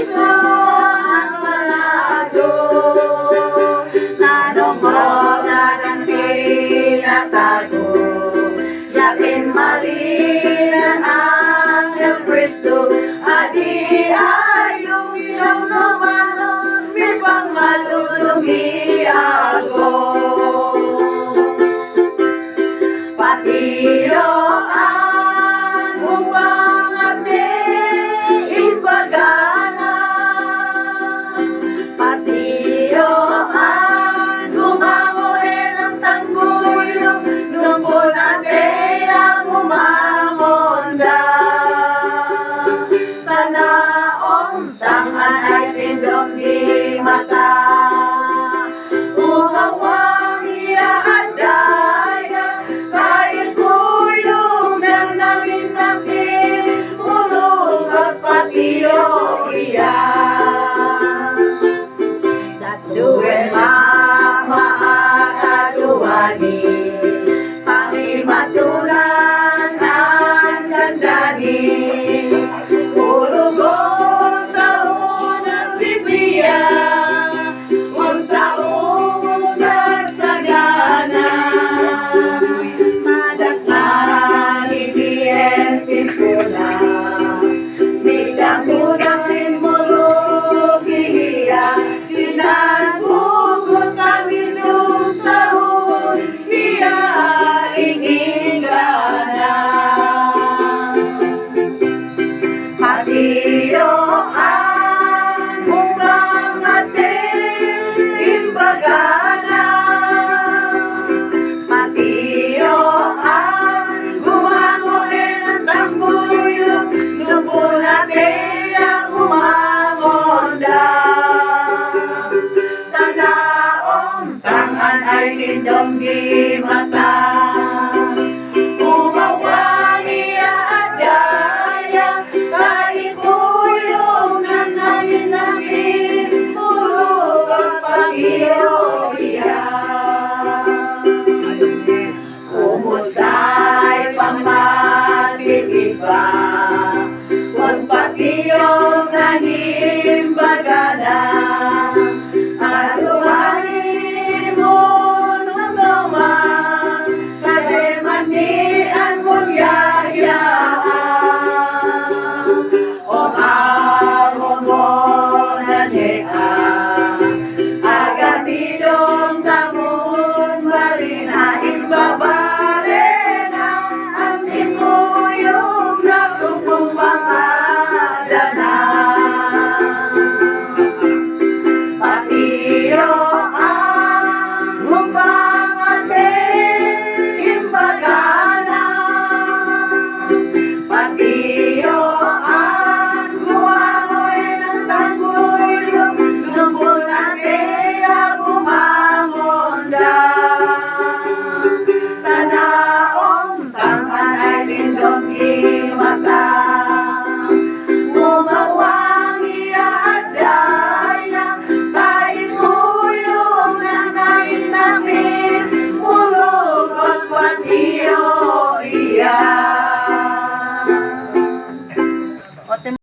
Kristo ang malado. Tanong mo na ng pinatago, yakin malinan ang Kristo, adi ayong iyong naman, may pangalulumi ako. Patiyo ang upangate impagana, patiyo ang gumamoe ng tangguyong dumpo natin ang umamonda. Tanaong tangan ay tindong di mata, umawang iaaday kahit kulong ng naminakin, ulong at patiyo iya. Datluin maaakaduani, pangimatunan ang dandani, ulugong taon at Biblia, ang taong sagsagana. Madaklan inientin ko na, midang-mudang rinmulog ihiya, tinagpugot kami nung taon, iya ingingana. Patiyo ang umangate imbagana, patiyo ang gumangoe ng tangguyong dumpo natin ang umamonda. Tanaong tangan ay tindong di mata,